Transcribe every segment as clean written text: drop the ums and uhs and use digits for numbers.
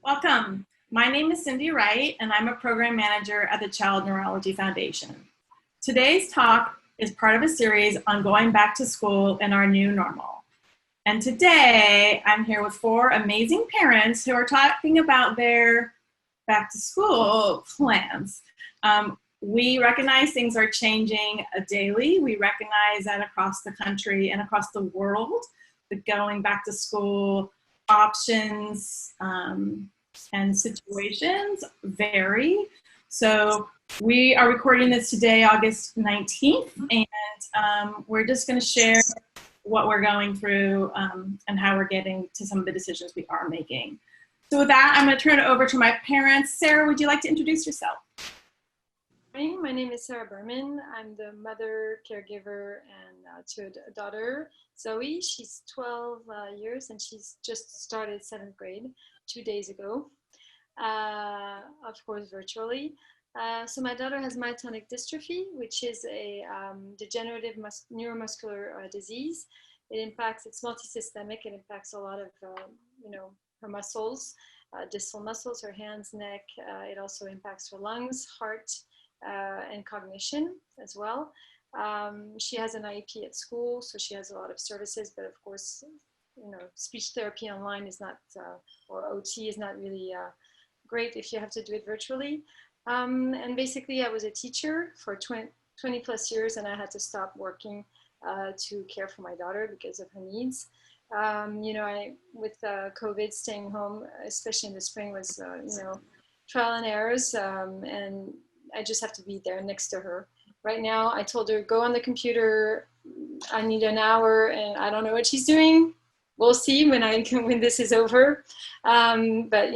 Welcome. My name is Cindy Wright, and I'm a program manager at the Child Neurology Foundation. Today's talk is part of a series on going back to school in our new normal. And today, I'm here with four amazing parents who are talking about their back to school plans. We recognize things are changing daily. We recognize that across the country and across the world, the going back to school options and situations vary. So we are recording this today, August 19th, and we're just going to share what we're going through and how we're getting to some of the decisions we are making. So with that, I'm going to turn it over to my parents. Sarah, would you like to introduce yourself? My name is Sarah Berman. I'm the mother, caregiver, and to a daughter, Zoe. She's 12 years and she's just started 7th grade 2 days ago, of course, virtually. So my daughter has myotonic dystrophy, which is a degenerative neuromuscular disease. It's multisystemic. It impacts a lot of, her muscles, distal muscles, her hands, neck. It also impacts her lungs, heart, and cognition as well. She has an IEP at school, so she has a lot of services, but of course, speech therapy online is not, or OT is not really great if you have to do it virtually. And basically, I was a teacher for 20 plus years, and I had to stop working to care for my daughter because of her needs. With COVID, staying home, especially in the spring, was, trial and errors, and I just have to be there next to her. Right now, I told her, go on the computer. I need an hour, and I don't know what she's doing. We'll see when this is over. But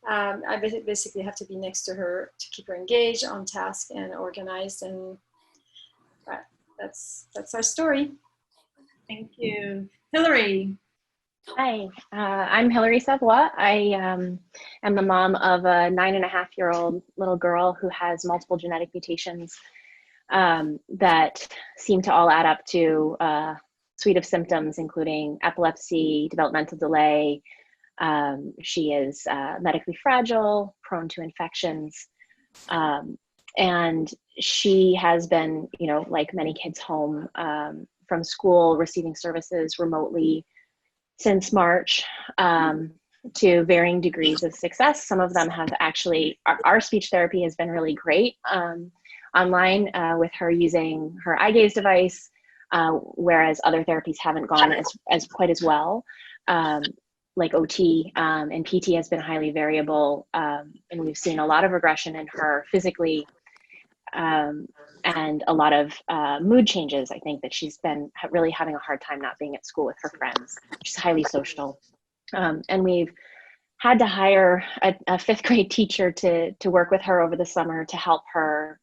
I basically have to be next to her to keep her engaged, on task, and organized. And that's our story. Thank you. Hilary. Hi, I'm Hilary Savola. I am the mom of a 9.5-year-old little girl who has multiple genetic mutations that seem to all add up to a suite of symptoms, including epilepsy, developmental delay. She is medically fragile, prone to infections, and she has been, like many kids, home from school, receiving services remotely since March, to varying degrees of success. Some of them have actually, our speech therapy has been really great online with her using her eye gaze device, whereas other therapies haven't gone as quite as well. Like OT and PT has been highly variable, and we've seen a lot of regression in her physically, and a lot of mood changes. I think that she's been really having a hard time not being at school with her friends. She's highly social. And we've had to hire a 5th grade teacher to work with her over the summer to help her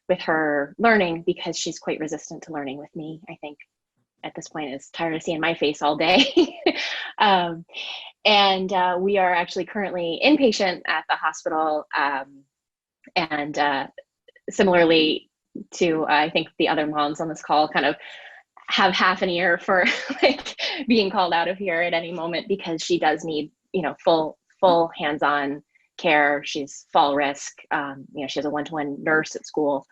with her learning, because she's quite resistant to learning with me. I think at this point is tired of seeing my face all day. And we are actually currently inpatient at the hospital, and similarly to, I think the other moms on this call kind of have half an ear for like being called out of here at any moment, because she does need, full hands-on care. She's fall risk. She has a one-to-one nurse at school.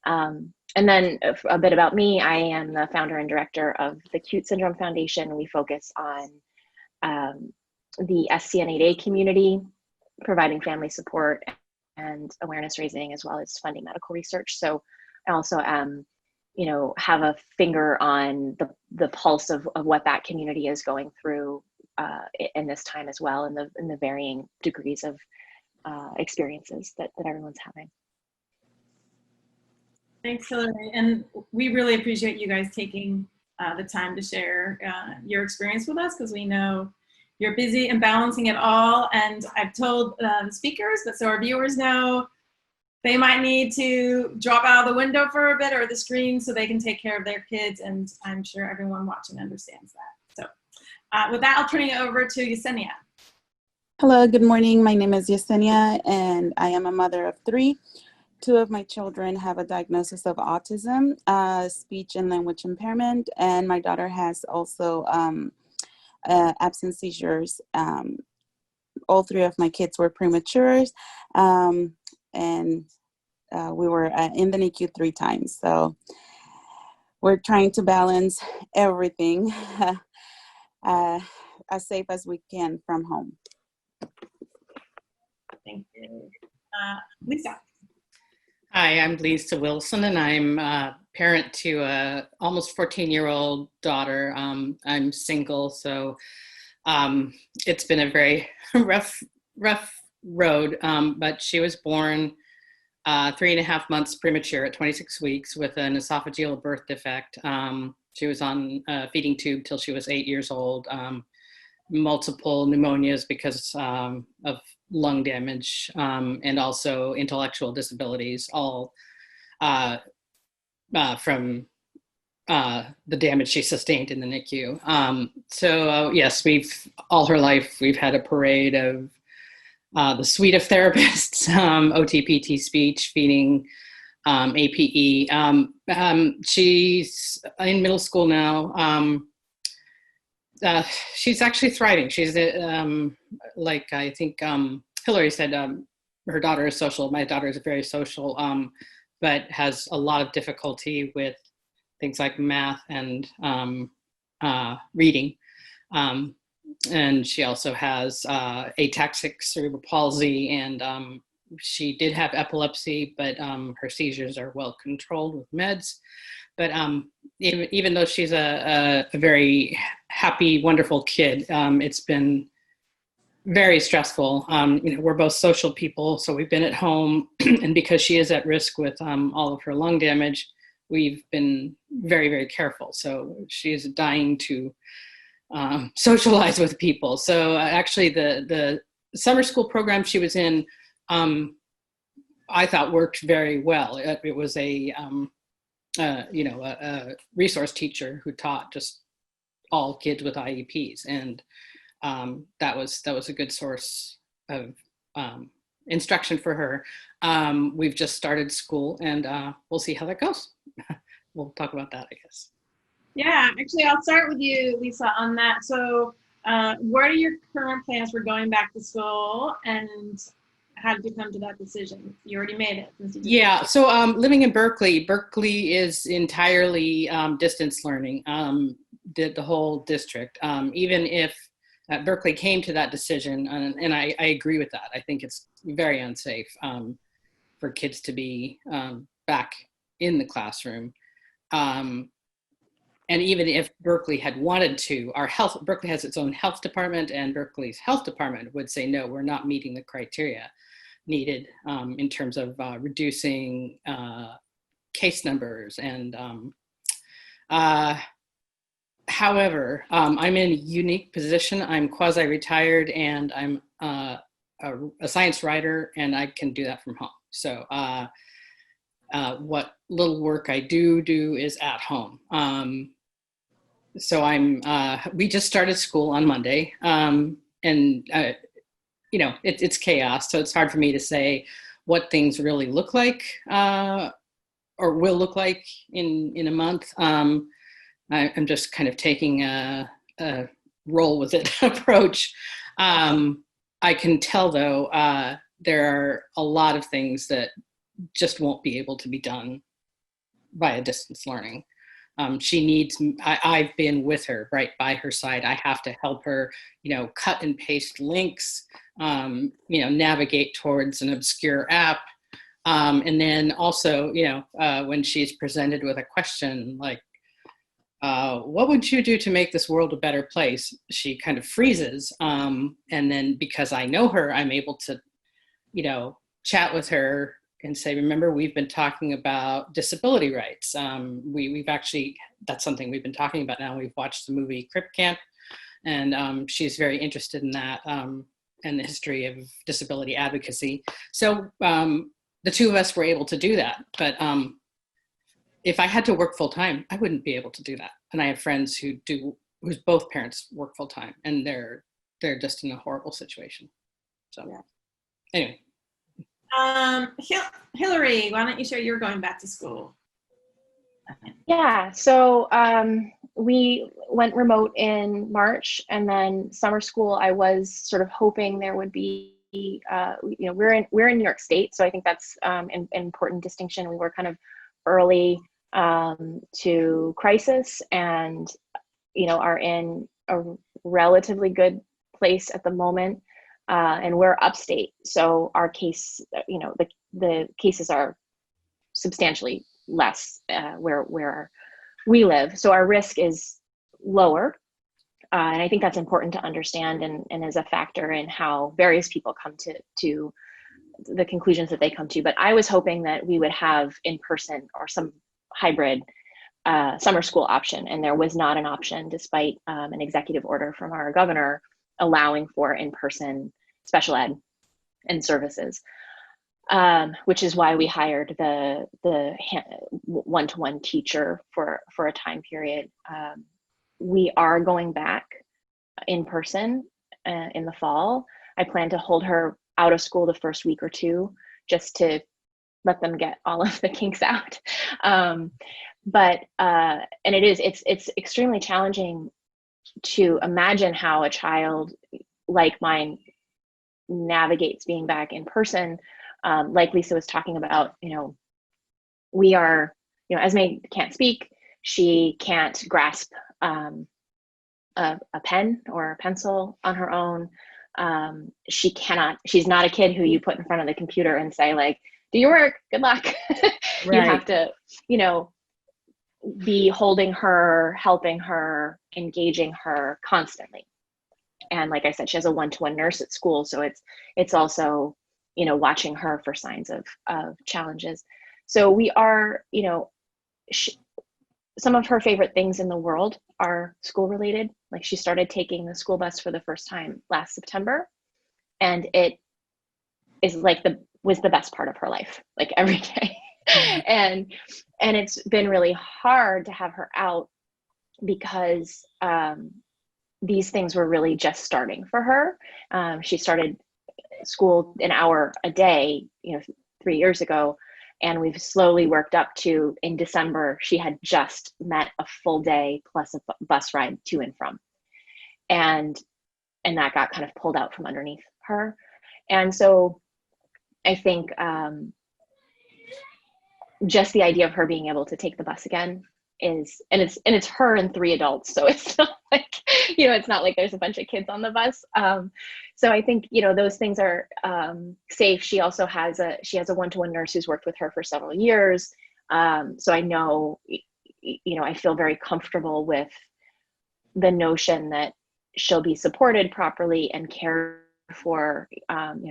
And then a bit about me. I am the founder and director of the Cute Syndrome Foundation. We focus on the SCN8A community, providing family support and awareness raising, as well as funding medical research. So I also have a finger on the pulse of what that community is going through in this time as well, and the varying degrees of experiences that everyone's having. Thanks, Hilary. And we really appreciate you guys taking the time to share your experience with us, because we know you're busy and balancing it all. And I've told the speakers, but so our viewers know, they might need to drop out of the window for a bit, or the screen, so they can take care of their kids. And I'm sure everyone watching understands that. So with that, I'll turn it over to Yesenia. Hello, good morning. My name is Yesenia, and I am a mother of 3. 2 of my children have a diagnosis of autism, speech and language impairment, and my daughter has also absence seizures all three of my kids were premature, and we were in the NICU 3 times. So we're trying to balance everything as safe as we can from home. Thank you. Lisa. Hi, I'm Lisa Wilson, and I'm a parent to a almost 14-year-old daughter. I'm single, so it's been a very rough road, but she was born 3.5 months premature at 26 weeks with an esophageal birth defect. She was on a feeding tube till she was 8 years old. Multiple pneumonias because of lung damage, and also intellectual disabilities, all from the damage she sustained in the NICU. So yes, all her life we've had a parade of the suite of therapists, OT, PT, speech, feeding, APE. She's in middle school now. She's actually thriving. She's like I think Hilary said, her daughter is social. My daughter is very social, but has a lot of difficulty with things like math and reading. And she also has ataxic cerebral palsy, and she did have epilepsy, but her seizures are well controlled with meds. But even though she's a very happy, wonderful kid, it's been very stressful. We're both social people, so we've been at home, and because she is at risk with all of her lung damage, we've been very, very careful. So she is dying to socialize with people. So actually, the summer school program she was in, I thought worked very well. It was a resource teacher who taught just all kids with IEPs, and that was a good source of instruction for her. We've just started school, and we'll see how that goes. We'll talk about that, I guess. Yeah, actually, I'll start with you, Lisa, on that. So what are your current plans for going back to school, and how did you come to that decision? You already made it. Yeah, so living in Berkeley is entirely distance learning, the whole district. Even if Berkeley came to that decision, and I agree with that. I think it's very unsafe for kids to be back in the classroom. And even if Berkeley had wanted to, Berkeley has its own health department, and Berkeley's health department would say, no, we're not meeting the criteria needed in terms of reducing case numbers. And however, I'm in a unique position. I'm quasi-retired, and I'm a science writer, and I can do that from home. So what little work I do is at home. So we just started school on Monday, and it's chaos. So it's hard for me to say what things really look like or will look like in a month. I'm just kind of taking a roll with it approach. I can tell, though, there are a lot of things that just won't be able to be done via distance learning. She needs, I've been with her, right by her side. I have to help her, cut and paste links, navigate towards an obscure app. And then also, when she's presented with a question like, what would you do to make this world a better place? She kind of freezes. And then because I know her, I'm able to, chat with her and say, remember, we've been talking about disability rights. We've actually, that's something we've been talking about now. We've watched the movie Crip Camp, and she's very interested in that and the history of disability advocacy. So the two of us were able to do that. But if I had to work full time, I wouldn't be able to do that. And I have friends whose both parents work full time, and they're just in a horrible situation. So yeah. Anyway. Hilary, why don't you share your going back to school? Yeah, so we went remote in March, and then summer school, I was sort of hoping there would be, we're in New York State, so I think that's an important distinction. We were kind of early to crisis, and are in a relatively good place at the moment, and we're upstate, so our case, the cases are substantially less where we live. So our risk is lower. And I think that's important to understand, and is a factor in how various people come to the conclusions that they come to. But I was hoping that we would have in person or some hybrid summer school option, and there was not an option despite an executive order from our governor allowing for in-person special ed and services. Which is why we hired the one-to-one teacher for a time period. We are going back in person in the fall. I plan to hold her out of school the first week or two, just to let them get all of the kinks out. But it's extremely challenging to imagine how a child like mine navigates being back in person. Like Lisa was talking about, we are, Esme can't speak. She can't grasp a pen or a pencil on her own. She's not a kid who you put in front of the computer and say, like, do your work, good luck. Right. You have to, be holding her, helping her, engaging her constantly. And like I said, she has a one-to-one nurse at school. So it's also, watching her for signs of challenges. So we are, some of her favorite things in the world are school related. Like, she started taking the school bus for the first time last September, and it is was the best part of her life, like every day. And it's been really hard to have her out because these things were really just starting for her. She started school an hour a day, 3 years ago, and we've slowly worked up to, in December, she had just met a full day plus a bus ride to and from, and that got kind of pulled out from underneath her. And so I think just the idea of her being able to take the bus again is, and it's her and 3 adults, so it's not like, it's not like there's a bunch of kids on the bus. So I think, those things are safe. She also has a one-to-one nurse who's worked with her for several years. So I know, I feel very comfortable with the notion that she'll be supported properly and cared for.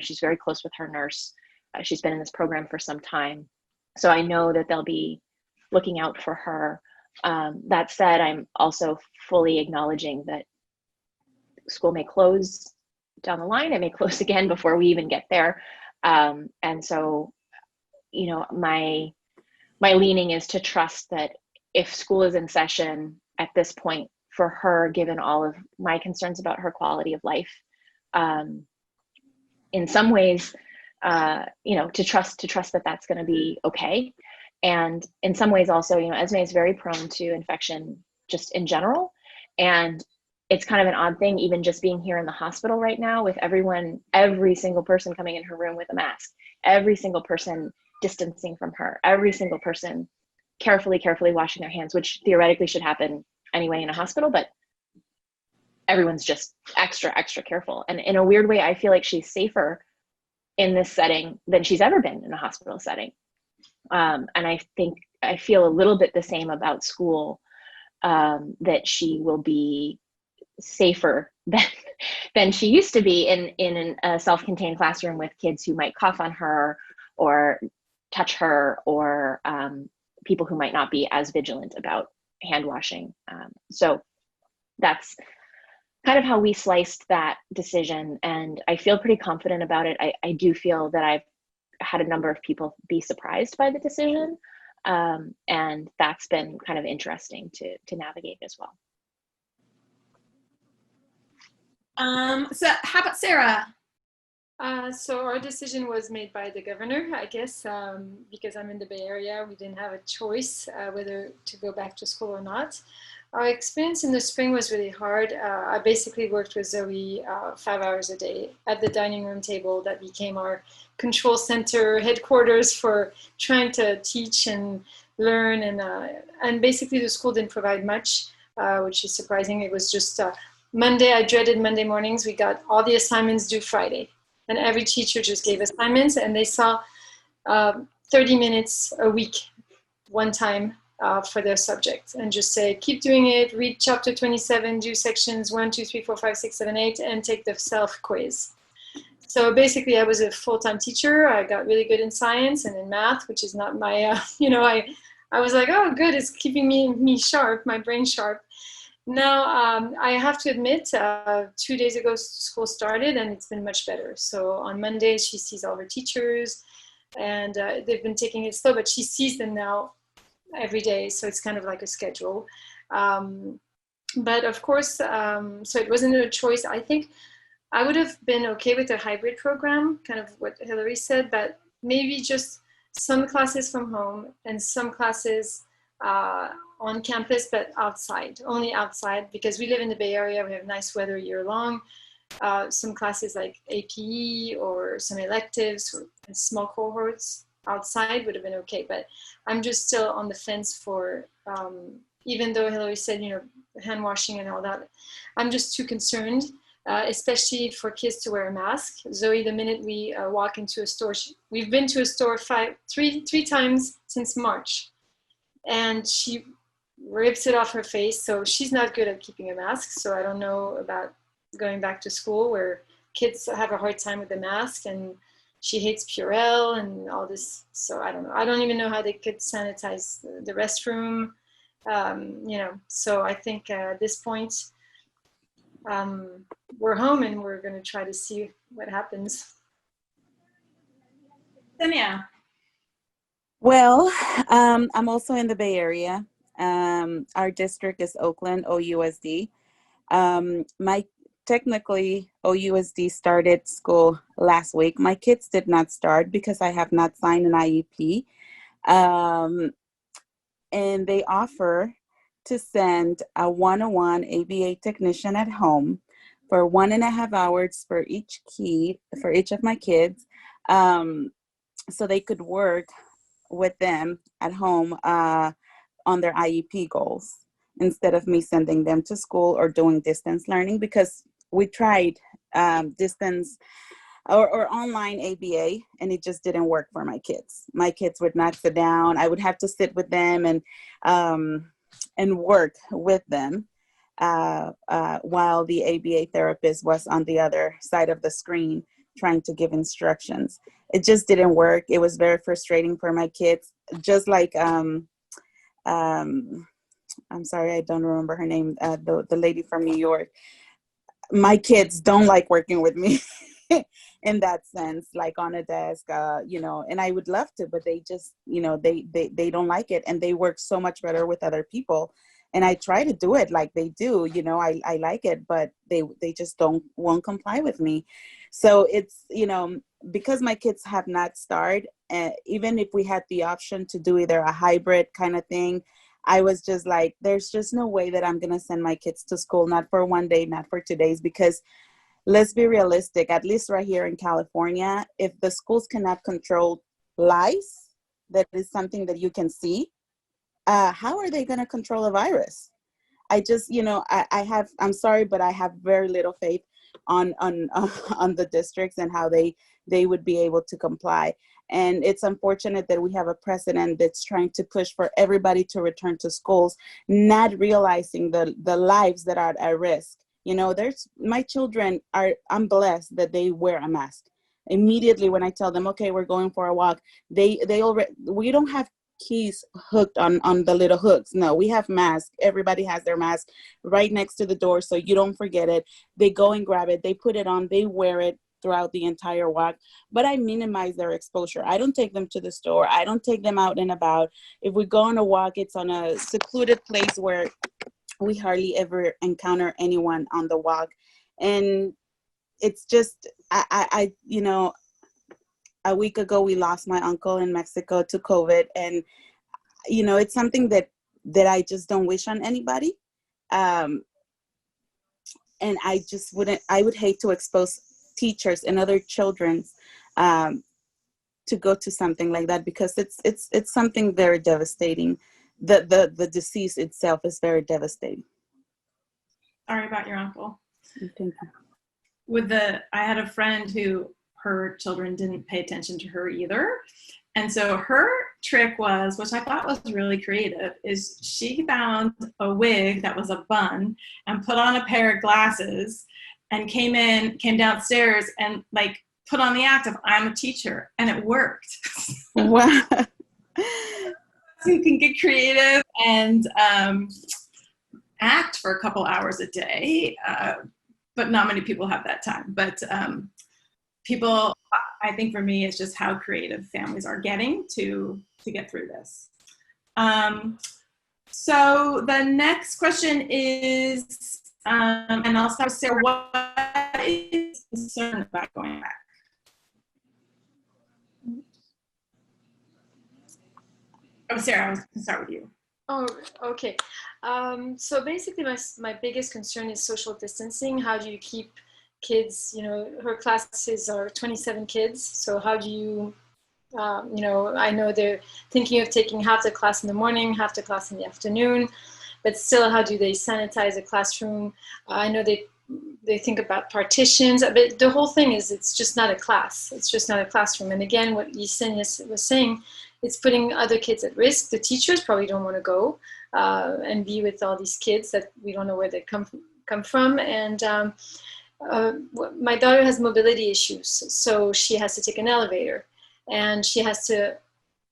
She's very close with her nurse. She's been in this program for some time. So I know that they'll be looking out for her. That said, I'm also fully acknowledging that school may close down the line. It may close again before we even get there. And so, my leaning is to trust that if school is in session at this point for her, given all of my concerns about her quality of life, in some ways, to trust that that's going to be okay. And in some ways also, Esme is very prone to infection just in general. And it's kind of an odd thing, even just being here in the hospital right now with every single person coming in her room with a mask, every single person distancing from her, every single person carefully washing their hands, which theoretically should happen anyway in a hospital, but everyone's just extra careful. And in a weird way, I feel like she's safer in this setting than she's ever been in a hospital setting. And I think I feel a little bit the same about school, that she will be safer than she used to be in a self-contained classroom with kids who might cough on her or touch her, or people who might not be as vigilant about hand washing. So that's kind of how we sliced that decision, and I feel pretty confident about it. I do feel that I've had a number of people be surprised by the decision, and that's been kind of interesting to navigate as well. So how about Sarah? So our decision was made by the governor, I guess, because I'm in the Bay Area. We didn't have a choice whether to go back to school or not. Our experience in the spring was really hard. I basically worked with Zoe 5 hours a day at the dining room table that became our control center headquarters for trying to teach and learn. And basically the school didn't provide much, which is surprising. It was just Monday. I dreaded Monday mornings. We got all the assignments due Friday. And every teacher just gave assignments, and they saw 30 minutes a week, one time for their subject, and just say, keep doing it, read chapter 27, do sections 1, 2, 3, 4, 5, 6, 7, 8, and take the self-quiz. So basically, I was a full-time teacher. I got really good in science and in math, which is not my, I was like, oh, good, it's keeping me sharp, my brain sharp. Now, I have to admit, 2 days ago, school started and it's been much better. So on Monday, she sees all her teachers and they've been taking it slow, but she sees them now every day. So it's kind of like a schedule. But of course, so it wasn't a choice. I think I would have been okay with a hybrid program, kind of what Hilary said, but maybe just some classes from home and some classes on campus, but outside, only outside, because we live in the Bay Area. We have nice weather year long. Some classes like APE or some electives or small cohorts outside would have been okay. But I'm just still on the fence for, even though Hilary said, hand washing and all that, I'm just too concerned, especially for kids to wear a mask. Zoe, the minute we walk into a store, we've been to a store three times since March, and she rips it off her face. So she's not good at keeping a mask. So I don't know about going back to school where kids have a hard time with the mask, and she hates Purell and all this. So I don't know. I don't even know how they could sanitize the restroom. So I think at this point, we're home and we're going to try to see what happens. Yesenia. Well, I'm also in the Bay Area. Our district is Oakland, OUSD. Technically, OUSD started school last week. My kids did not start because I have not signed an IEP. And they offer to send a one-on-one ABA technician at home for 1.5 hours for each of my kids, so they could work with them at home on their IEP goals instead of me sending them to school or doing distance learning, because we tried distance or online ABA and it just didn't work for my kids. My kids would not sit down. I would have to sit with them and work with them while the ABA therapist was on the other side of the screen trying to give instructions. It just didn't work. It was very frustrating for my kids. Just like I'm sorry, I don't remember her name, the lady from New York. My kids don't like working with me in that sense, like on a desk, and I would love to, but they just, they don't like it, and they work so much better with other people. And I try to do it like they do, I like it, but they just won't comply with me. So it's, because my kids have not started, even if we had the option to do either a hybrid kind of thing, I was just like, there's just no way that I'm going to send my kids to school, not for one day, not for 2 days, because let's be realistic, at least right here in California, if the schools cannot control lice, that is something that you can see, how are they going to control a virus? I just, I'm sorry, but I have very little faith on the districts and how they would be able to comply. And it's unfortunate that we have a president that's trying to push for everybody to return to schools, not realizing the lives that are at risk. My children I'm blessed that they wear a mask. Immediately when I tell them, okay, we're going for a walk, they already, we don't have keys hooked on the little hooks. No, we have masks. Everybody has their mask right next to the door, so you don't forget it. They go and grab it, they put it on, they wear it throughout the entire walk. But I minimize their exposure. I don't take them to the store. I don't take them out and about. If we go on a walk, it's on a secluded place where we hardly ever encounter anyone on the walk. And it's just, you know, a week ago we lost my uncle in Mexico to COVID, and you know, it's something that I just don't wish on anybody. And I just I would hate to expose teachers and other children's to go to something like that, because it's something very devastating. The disease itself is very devastating. Sorry about your uncle. Thank you. I had a friend who her children didn't pay attention to her either. And so her trick was, which I thought was really creative, is she found a wig that was a bun and put on a pair of glasses and came downstairs and like put on the act of, I'm a teacher, and it worked. Wow. So you can get creative and act for a couple hours a day, but not many people have that time. But people, I think for me, it's just how creative families are getting to get through this. So the next question is, and I'll start with Sarah, what is concern about going back? Oh, Sarah, I was going to start with you. Oh, okay. So basically my biggest concern is social distancing. How do you keep kids, you know, her classes are 27 kids. So how do you, you know, I know they're thinking of taking half the class in the morning, half the class in the afternoon, but still, how do they sanitize a classroom? I know they think about partitions, but the whole thing is it's just not a class. It's just not a classroom. And again, what Yesenia was saying, it's putting other kids at risk. The teachers probably don't want to go and be with all these kids that we don't know where they come from. And my daughter has mobility issues, so she has to take an elevator, and she has to,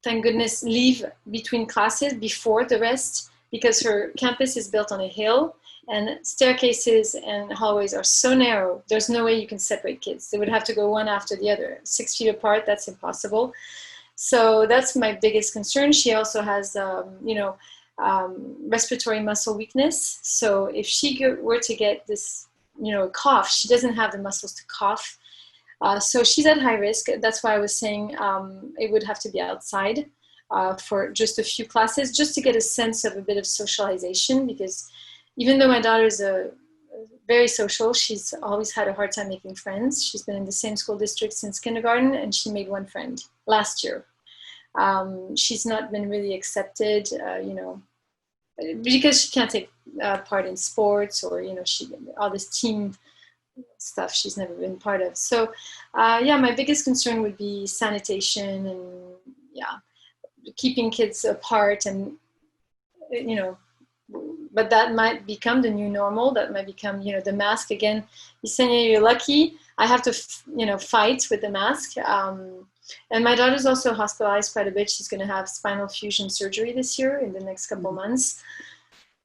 thank goodness, leave between classes before the rest, because her campus is built on a hill, and staircases and hallways are so narrow, there's no way you can separate kids. They would have to go one after the other. 6 feet apart, that's impossible. So that's my biggest concern. She also has, you know, respiratory muscle weakness. So if she were to get this, you know, cough, she doesn't have the muscles to cough. So she's at high risk. That's why I was saying it would have to be outside for just a few classes, just to get a sense of a bit of socialization, because even though my daughter is very social, she's always had a hard time making friends. She's been in the same school district since kindergarten, and she made one friend last year. She's not been really accepted, you know, because she can't take part in sports, or, you know, all this team stuff she's never been part of. So yeah, my biggest concern would be sanitation, and yeah, keeping kids apart, and, you know, but that might become the new normal. That might become, you know, the mask again. Yesenia, you're lucky. I have to, you know, fight with the mask. And my daughter's also hospitalized quite a bit. She's going to have spinal fusion surgery this year in the next couple months.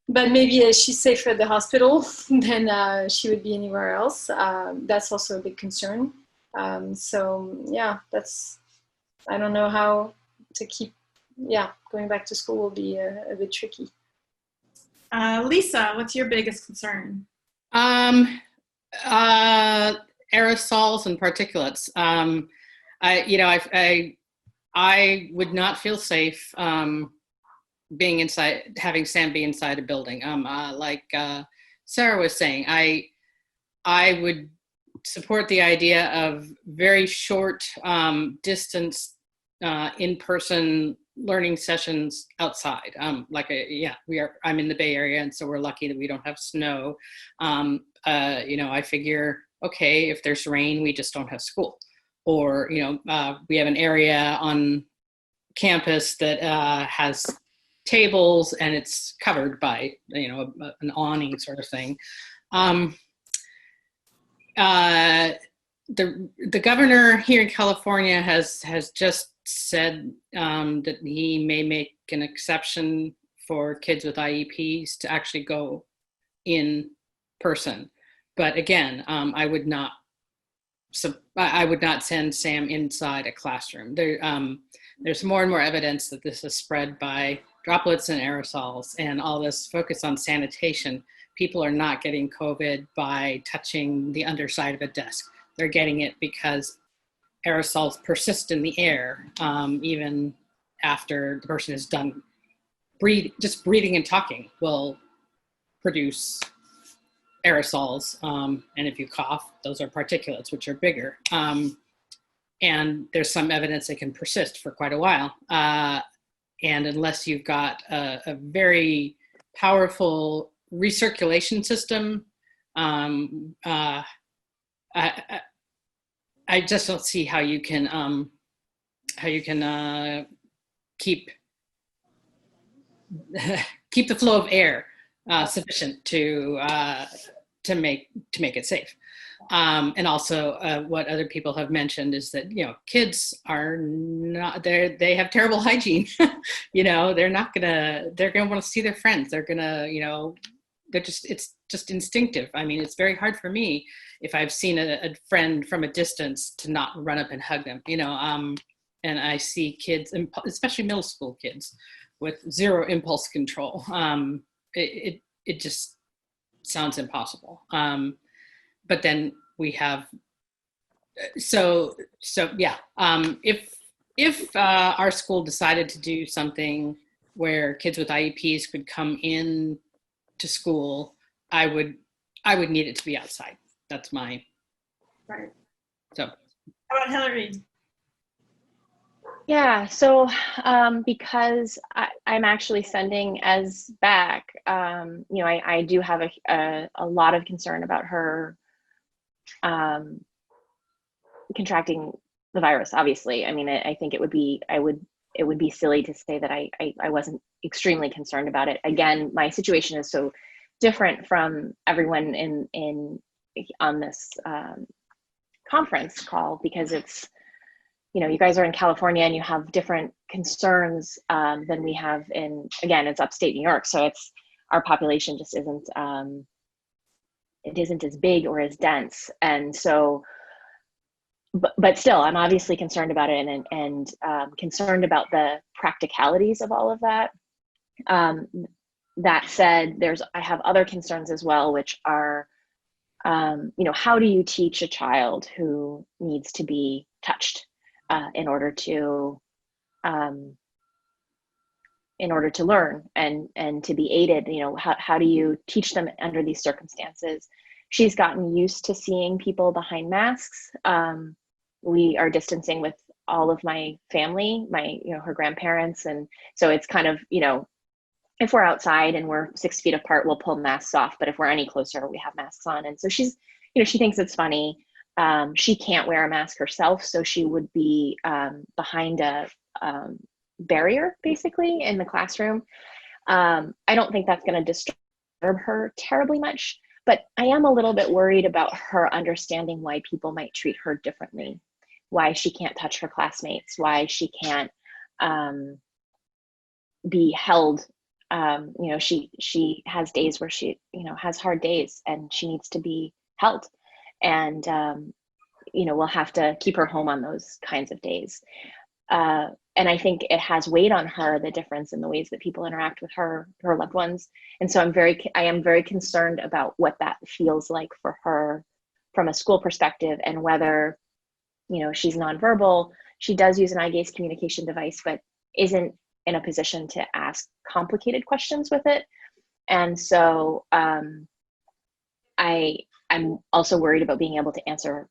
But maybe she's safer at the hospital than she would be anywhere else. That's also a big concern. So yeah, I don't know how to keep, going back to school will be a bit tricky. Lisa, what's your biggest concern? Aerosols and particulates. I would not feel safe being inside, having Sam be inside a building. Like Sarah was saying, I would support the idea of very short distance in-person learning sessions outside. I'm in the Bay Area, and so we're lucky that we don't have snow. I figure, okay, if there's rain, we just don't have school. Or, we have an area on campus that has tables and it's covered by, an awning sort of thing. The governor here in California has just said that he may make an exception for kids with IEPs to actually go in person. But again, I would not send Sam inside a classroom. There's more and more evidence that this is spread by droplets and aerosols, and all this focus on sanitation. People are not getting COVID by touching the underside of a desk. they're getting it because aerosols persist in the air, even after the person is done just breathing and talking will produce aerosols. And if you cough, those are particulates, which are bigger. And there's some evidence they can persist for quite a while. And unless you've got a very powerful recirculation system, I just don't see how you can keep keep the flow of air sufficient to make it safe. And also what other people have mentioned is that, kids are not there. They have terrible hygiene. They're going to want to see their friends. They're going to, it's just instinctive. I mean, it's very hard for me if I've seen a friend from a distance to not run up and hug them, and I see kids, especially middle school kids, with zero impulse control. It just sounds impossible. But then we have, yeah. If our school decided to do something where kids with IEPs could come in to school, I would need it to be outside. That's my. Right. So. How about Hilary? Yeah, so because I'm actually sending Ez back, I do have a lot of concern about her contracting the virus, obviously. I mean, I think it would be silly to say that I wasn't extremely concerned about it. Again, my situation is so different from everyone on this conference call, because it's, you guys are in California and you have different concerns than we have again, it's upstate New York. So our population just isn't as big or as dense. And so, but still, I'm obviously concerned about it and concerned about the practicalities of all of that. That said, I have other concerns as well, which are, how do you teach a child who needs to be touched in order to learn and to be aided? How do you teach them under these circumstances? She's gotten used to seeing people behind masks. We are distancing with all of my family, her grandparents, and so it's kind of, if we're outside and we're 6 feet apart, we'll pull masks off, but if we're any closer, we have masks on. And so she's, she thinks it's funny. She can't wear a mask herself, so she would be behind a barrier, basically, in the classroom. I don't think that's going to disturb her terribly much, but I am a little bit worried about her understanding why people might treat her differently, why she can't touch her classmates, why she can't be held. She has days where she, has hard days and she needs to be held. And, we'll have to keep her home on those kinds of days. And I think it has weighed on her, the difference in the ways that people interact with her loved ones. And so I am very concerned about what that feels like for her from a school perspective, and whether, she's nonverbal. She does use an eye gaze communication device, but isn't in a position to ask complicated questions with it. And so I'm also worried about being able to answer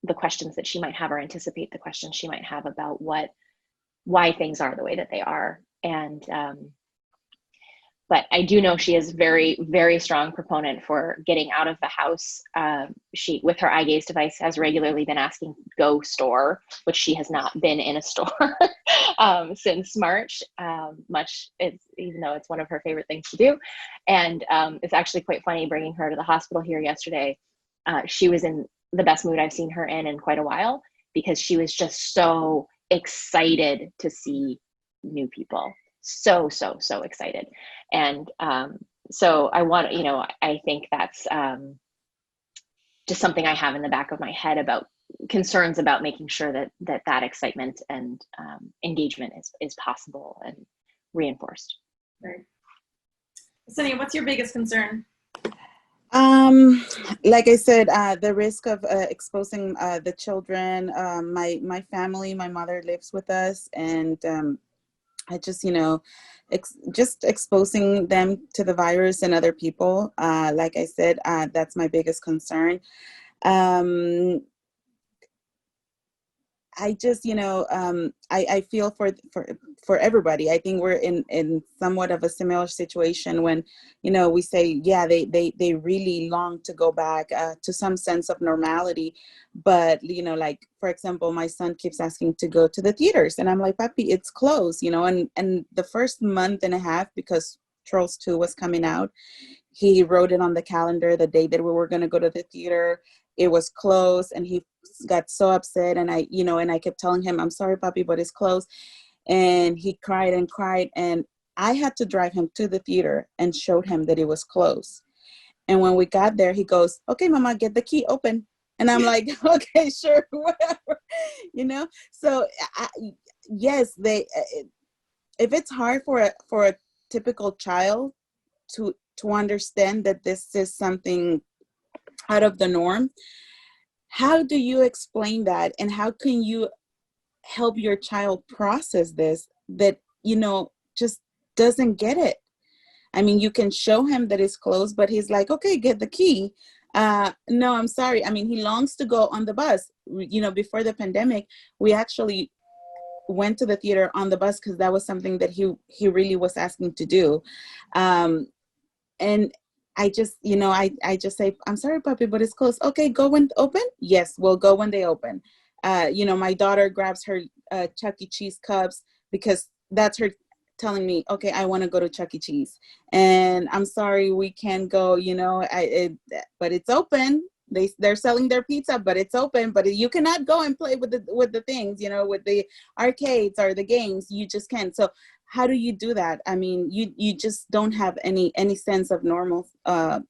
the questions that she might have, or anticipate the questions she might have about why things are the way that they are. And but I do know she is very, very strong proponent for getting out of the house. She, with her eye gaze device, has regularly been asking go store, which she has not been in a store since March, even though it's one of her favorite things to do. And it's actually quite funny bringing her to the hospital here yesterday. She was in the best mood I've seen her in quite a while, because she was just so excited to see new people. So excited. And so I want, I think that's just something I have in the back of my head about concerns about making sure that excitement and engagement is possible and reinforced. Right. Sunny, what's your biggest concern? Like I said, the risk of exposing the children. My family, my mother lives with us, and I just, just exposing them to the virus and other people. Like I said, that's my biggest concern. Um, I just, I feel for everybody. I think we're in somewhat of a similar situation when, we say, yeah, they really long to go back to some sense of normality. But, like, for example, my son keeps asking to go to the theaters. And I'm like, Papi, it's closed, and the first month and a half, because Trolls 2 was coming out, he wrote it on the calendar the day that we were going to go to the theater. It was closed, and he got so upset. And I kept telling him, I'm sorry, Papi, but it's closed. And he cried and cried. And I had to drive him to the theater and showed him that it was closed. And when we got there, he goes, okay, Mama, get the key, open. And I'm like, okay, sure, whatever, So yes, if it's hard for a typical child to understand that this is something out of the norm, how do you explain that, and how can you help your child process this, that just doesn't get it? I mean, you can show him that it's closed, but he's like, okay, get the key. No, I'm sorry. I mean, he longs to go on the bus. Before the pandemic, we actually went to the theater on the bus because that was something that he really was asking to do. And I just, I just say, I'm sorry, Puppy, but it's closed. Okay, go when open? Yes, we'll go when they open. My daughter grabs her Chuck E. Cheese cups because that's her telling me, okay, I want to go to Chuck E. Cheese. And I'm sorry, we can't go, but it's open. They're selling their pizza, but it's open. But you cannot go and play with the things, with the arcades or the games. You just can't. So how do you do that? I mean, you just don't have any sense of normal from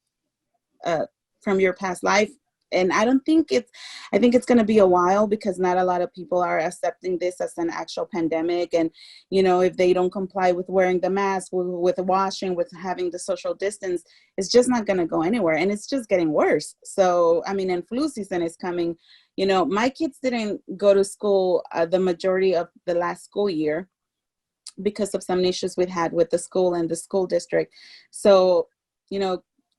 your past life. And I think it's going to be a while, because not a lot of people are accepting this as an actual pandemic. And, if they don't comply with wearing the mask, with washing, with having the social distance, it's just not going to go anywhere. And it's just getting worse. So, I mean, and flu season is coming. My kids didn't go to school the majority of the last school year because of some issues we had with the school and the school district. So,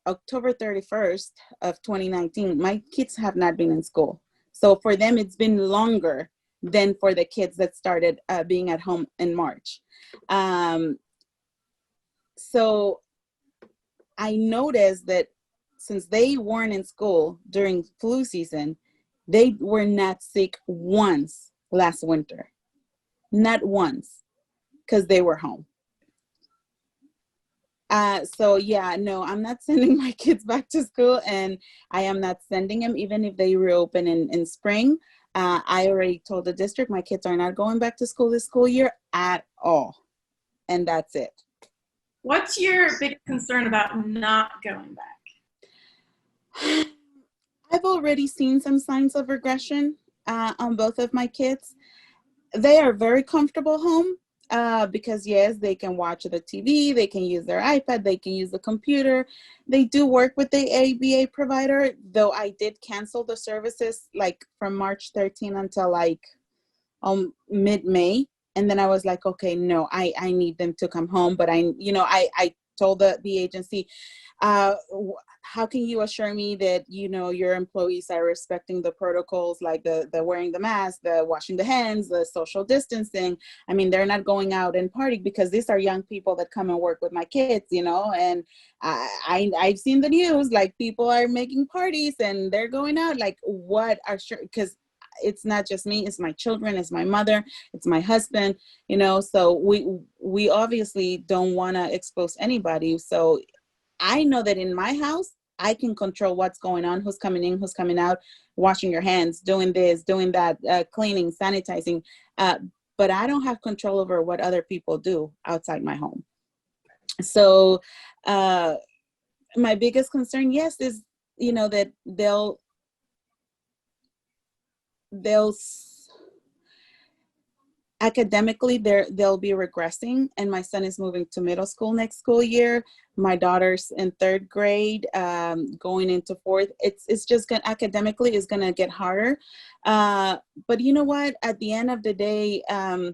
October 31st of 2019, my kids have not been in school. So for them, it's been longer than for the kids that started being at home in March. So I noticed that since they weren't in school during flu season, they were not sick once last winter. Not once, because they were home. So yeah, no, I'm not sending my kids back to school, and I am not sending them even if they reopen in spring. I already told the district my kids are not going back to school this school year at all. And that's it. What's your big concern about not going back? I've already seen some signs of regression on both of my kids. They are very comfortable home. Because yes, they can watch the TV, they can use their iPad, they can use the computer. They do work with the ABA provider, though I did cancel the services like from March 13 until like mid-May. And then I was like, okay, no, I need them to come home. But I told the agency, how can you assure me that, your employees are respecting the protocols, like the wearing the mask, the washing the hands, the social distancing? I mean, they're not going out and partying, because these are young people that come and work with my kids, and I've seen the news, like people are making parties and they're going out. Like, what are sure? Because it's not just me, it's my children, it's my mother, it's my husband, so we obviously don't want to expose anybody. So I know that in my house, I can control what's going on, who's coming in, who's coming out, washing your hands, doing this, doing that, cleaning, sanitizing. But I don't have control over what other people do outside my home. So my biggest concern, yes, is, that they'll academically they'll be regressing, and my son is moving to middle school next school year. My daughter's in third grade, going into fourth. It's just gonna, academically is gonna get harder. But you know what? At the end of the day, I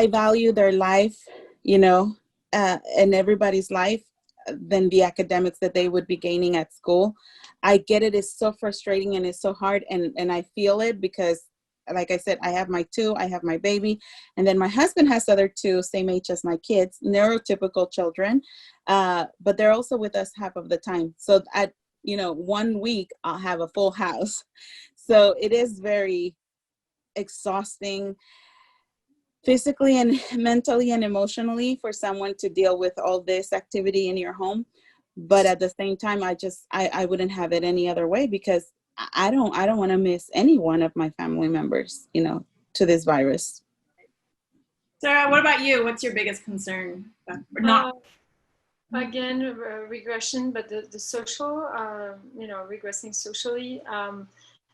value their life, and everybody's life than the academics that they would be gaining at school. I get it. It's so frustrating and it's so hard, and I feel it because, like I said, I have my two, I have my baby, and then my husband has other two, same age as my kids, neurotypical children, but they're also with us half of the time. So at 1 week, I'll have a full house. So it is very exhausting physically and mentally and emotionally for someone to deal with all this activity in your home. But at the same time, I wouldn't have it any other way, because I don't want to miss any one of my family members, to this virus. Sarah, what about you? What's your biggest concern? Not Again, regression, but the social, regressing socially,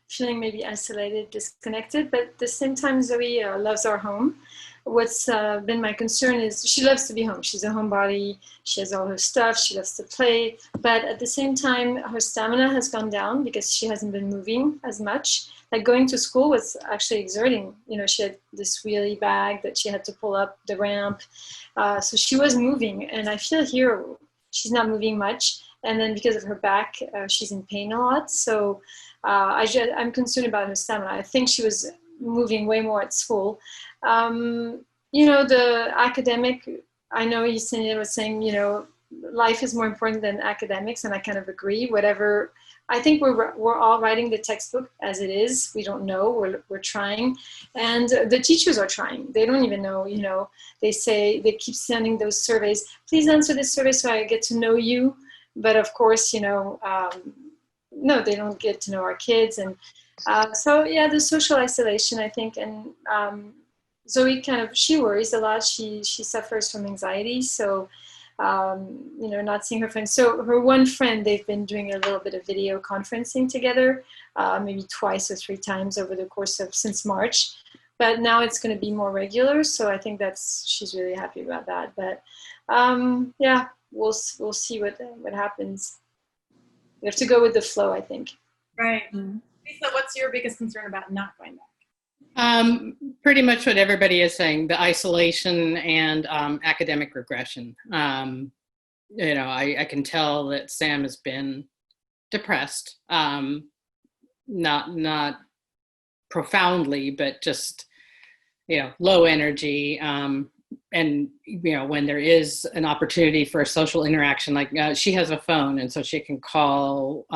feeling maybe isolated, disconnected, but at the same time, Zoe loves our home. What's been my concern is she loves to be home. She's a homebody. She has all her stuff. She loves to play. But at the same time, her stamina has gone down because she hasn't been moving as much. Like going to school was actually exerting. She had this wheelie bag that she had to pull up the ramp. So she was moving. And I feel here she's not moving much. And then because of her back, she's in pain a lot. So I'm concerned about her stamina. I think she was moving way more at school. The academic, I know Yesenia was saying, life is more important than academics, and I kind of agree. Whatever, I think we're all writing the textbook as it is. We don't know. We're trying, and the teachers are trying. They don't even know. They keep sending those surveys. Please answer this survey so I get to know you. But of course, no, they don't get to know our kids, and the social isolation, I think, and Zoe she worries a lot. She suffers from anxiety, so not seeing her friends. So her one friend, they've been doing a little bit of video conferencing together, maybe twice or 3 times over the course of since March. But now it's going to be more regular, so I think she's really happy about that. But we'll see what happens. We have to go with the flow, I think. right. Lisa, what's your biggest concern about not going back? Pretty much what everybody is saying: the isolation and academic regression. I can tell that Sam has been depressed, not profoundly, but just low energy. And when there is an opportunity for a social interaction, like she has a phone, and so she can call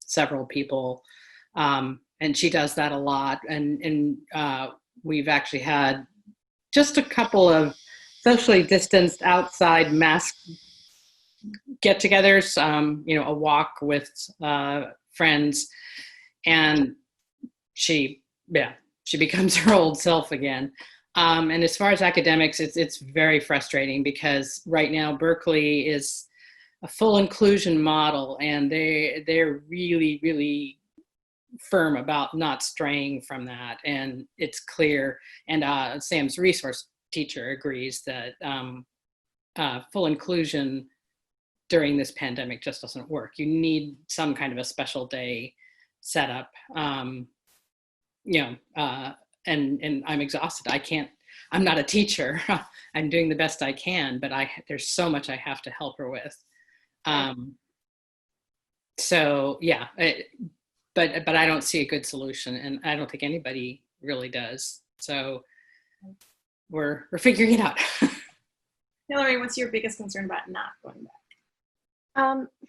several people. And she does that a lot. And we've actually had just a couple of socially distanced outside mask get-togethers, a walk with friends, and she becomes her old self again. And as far as academics, it's very frustrating because right now Berkeley is a full inclusion model, and they're really, really firm about not straying from that, and it's clear. And Sam's resource teacher agrees that full inclusion during this pandemic just doesn't work. You need some kind of a special day set up. And I'm exhausted. I'm not a teacher. I'm doing the best I can, but there's so much I have to help her with. But I don't see a good solution, and I don't think anybody really does. So we're figuring it out. Hilary, what's your biggest concern about not going back?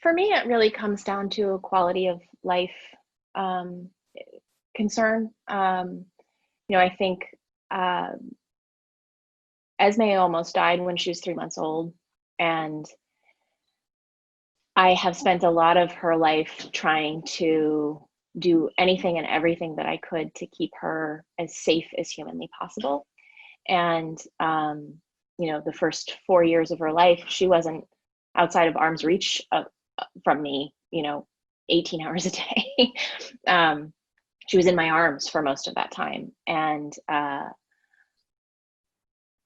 For me, it really comes down to a quality of life concern. I think Esme almost died when she was 3 months old, and I have spent a lot of her life trying to do anything and everything that I could to keep her as safe as humanly possible. And, the first 4 years of her life, she wasn't outside of arm's reach from me, 18 hours a day. She was in my arms for most of that time. And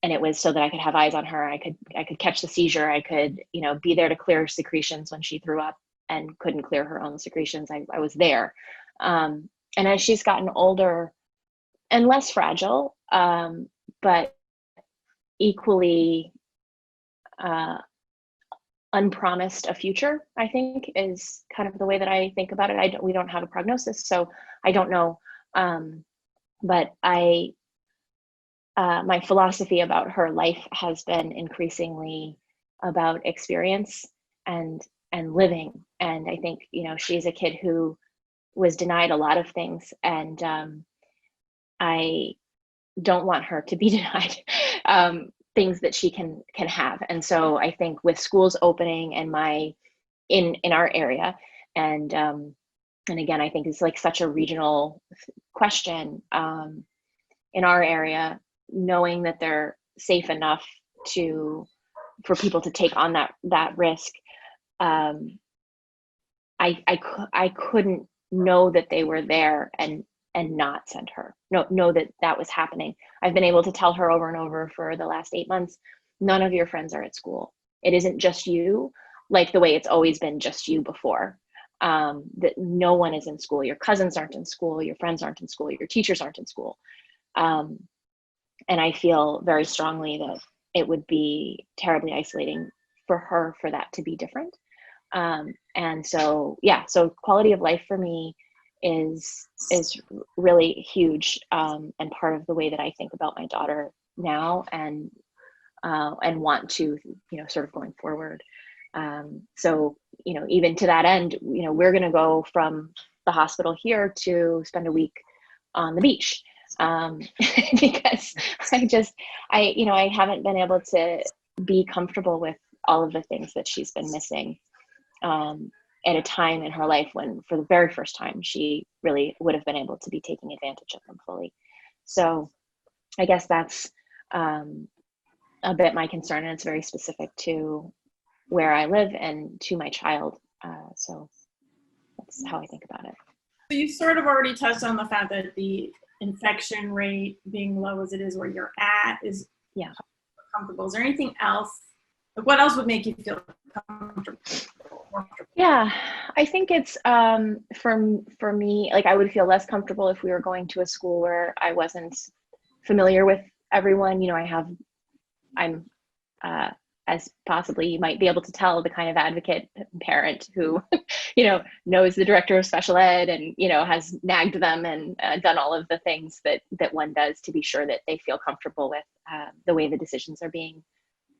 and it was so that I could have eyes on her. I could catch the seizure. I could, be there to clear secretions when she threw up and couldn't clear her own secretions. I was there. And as she's gotten older and less fragile, but equally unpromised a future, I think, is kind of the way that I think about it. We don't have a prognosis, so I don't know. But my philosophy about her life has been increasingly about experience and living. And I think, she's a kid who was denied a lot of things, and I don't want her to be denied things that she can have. And so I think with schools opening and in our area, and again, I think it's like such a regional question, in our area, knowing that they're safe enough for people to take on that risk. I couldn't know that they were there and not send her, know that was happening. I've been able to tell her over and over for the last 8 months, none of your friends are at school. It isn't just you, like the way it's always been just you before. That no one is in school. Your cousins aren't in school. Your friends aren't in school. Your teachers aren't in school. And I feel very strongly that it would be terribly isolating for her for that to be different. And so, so quality of life for me is really huge, and part of the way that I think about my daughter now and want to, sort of going forward. So, even to that end, we're going to go from the hospital here to spend a week on the beach. Because I haven't been able to be comfortable with all of the things that she's been missing, at a time in her life when, for the very first time, she really would have been able to be taking advantage of them fully. So I guess that's a bit my concern, and it's very specific to where I live and to my child. So that's how I think about it. So you sort of already touched on the fact that the infection rate being low as it is where you're at is comfortable. Is there anything else? Like, what else would make you feel comfortable? Yeah, I think it's for me, like I would feel less comfortable if we were going to a school where I wasn't familiar with everyone. I'm as possibly you might be able to tell, the kind of advocate parent who, knows the director of special ed and, has nagged them and done all of the things that one does to be sure that they feel comfortable with the way the decisions are being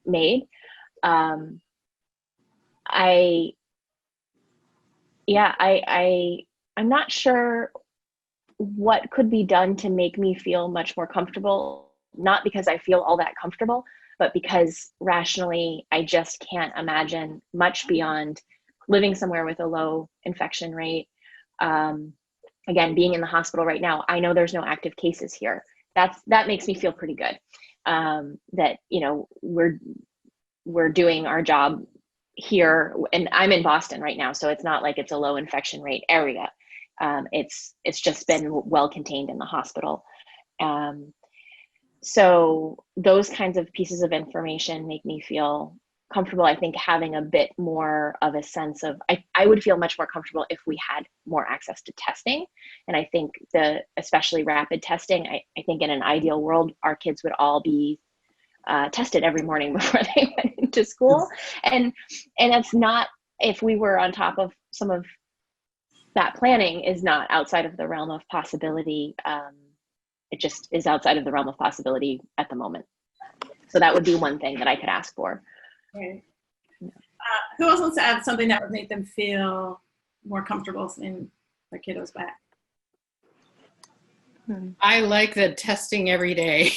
made. I'm not sure what could be done to make me feel much more comfortable, not because I feel all that comfortable, but because rationally, I just can't imagine much beyond living somewhere with a low infection rate. Again, being in the hospital right now, I know there's no active cases here. That makes me feel pretty good. That, we're doing our job here, and I'm in Boston right now, so it's not like it's a low infection rate area. It's just been well contained in the hospital. So those kinds of pieces of information make me feel comfortable. I think having a bit more of a sense of, I would feel much more comfortable if we had more access to testing. And I think especially rapid testing, I think in an ideal world, our kids would all be tested every morning before they went into school. And that's not, if we were on top of some of that planning, is not outside of the realm of possibility. It just is outside of the realm of possibility at the moment. So that would be one thing that I could ask for. Okay. Who else wants to add something that would make them feel more comfortable sending their kiddos back? I like the testing every day,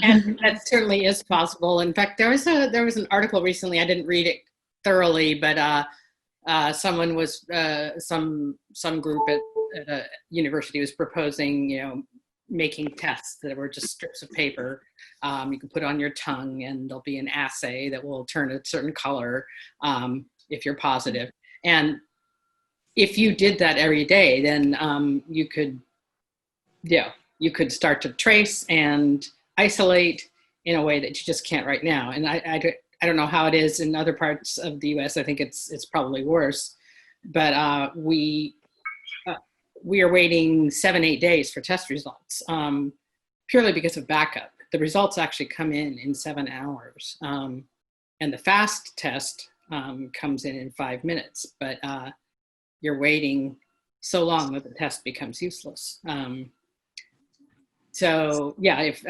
and that certainly is possible. In fact, there was an article recently. I didn't read it thoroughly, but someone was some group at a university was proposing, making tests that were just strips of paper. You can put on your tongue, and there'll be an assay that will turn a certain color if you're positive. And if you did that every day, then you could start to trace and isolate in a way that you just can't right now. And I don't know how it is in other parts of the US. I think it's probably worse, but we are waiting 7-8 days for test results, purely because of backup. The results actually come in 7 hours. And the fast test comes in 5 minutes, but you're waiting so long that the test becomes useless. So yeah, if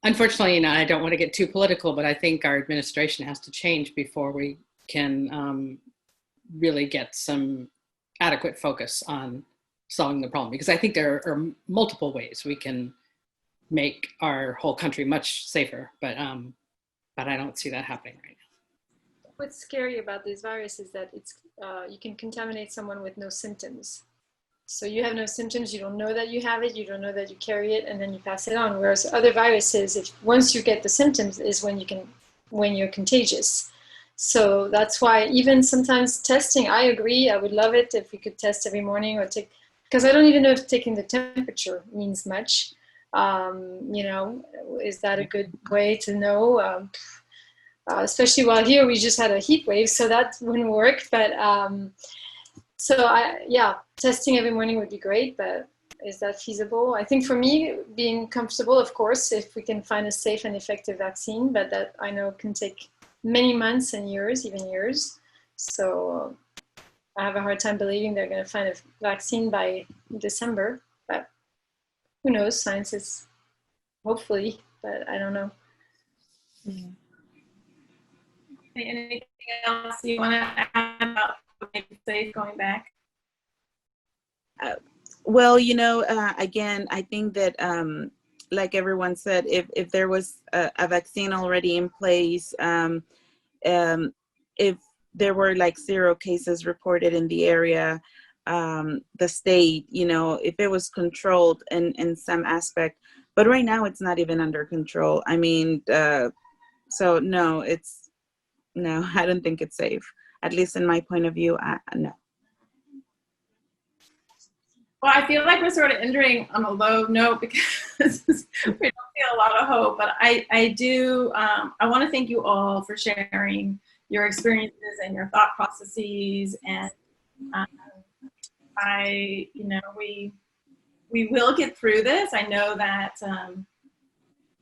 unfortunately, and I don't want to get too political, but I think our administration has to change before we can really get some adequate focus on solving the problem. Because I think there are multiple ways we can make our whole country much safer, but I don't see that happening right now. What's scary about this virus is that it's you can contaminate someone with no symptoms. So you have no symptoms, you don't know that you have it, you don't know that you carry it, and then you pass it on. Whereas other viruses, once you get the symptoms, is when you're contagious. So that's why even sometimes testing, I agree, I would love it if we could test every morning because I don't even know if taking the temperature means much. Is that a good way to know? Especially while here we just had a heat wave, so that wouldn't work. But testing every morning would be great, but is that feasible? I think for me, being comfortable, of course, if we can find a safe and effective vaccine, but that I know can take many months and years, even years. So I have a hard time believing they're going to find a vaccine by December, but who knows? Science is hopefully, but I don't know. Yeah. Anything else you want to add about making safe going back? Well, again, I think that, like everyone said, if there was a vaccine already in place, if there were like 0 cases reported in the area, the state, if it was controlled in some aspect, but right now it's not even under control. I mean, so no, I don't think it's safe. At least in my point of view, no. Well, I feel like we're sort of entering on a low note because we don't feel a lot of hope, but I do, I want to thank you all for sharing your experiences and your thought processes, and we will get through this. I know that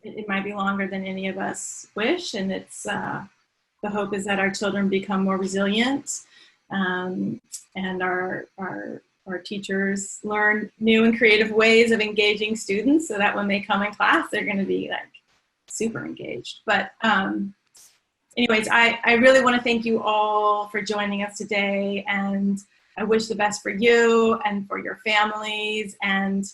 it might be longer than any of us wish, and it's the hope is that our children become more resilient, and our teachers learn new and creative ways of engaging students so that when they come in class, they're going to be like super engaged. But anyways, I really want to thank you all for joining us today, and I wish the best for you and for your families. And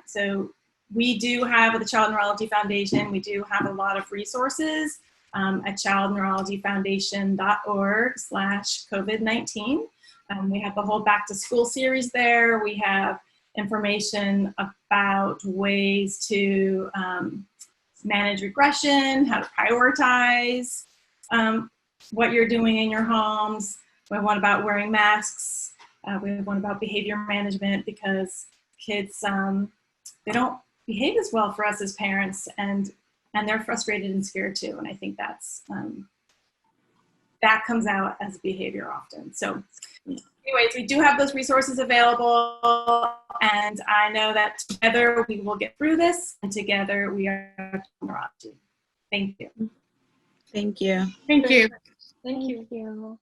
so we do have, at the Child Neurology Foundation, we do have a lot of resources at childneurologyfoundation.org/COVID-19. We have the whole back to school series there. We have information about ways to manage regression, how to prioritize what you're doing in your homes. We have one about wearing masks. We have one about behavior management, because kids, they don't behave as well for us as parents, and they're frustrated and scared too. And I think that's that comes out as behavior often. So anyways, we do have those resources available, and I know that together we will get through this, and together we are neurology. Thank you. Thank you. Thank you. Thank you. Thank you.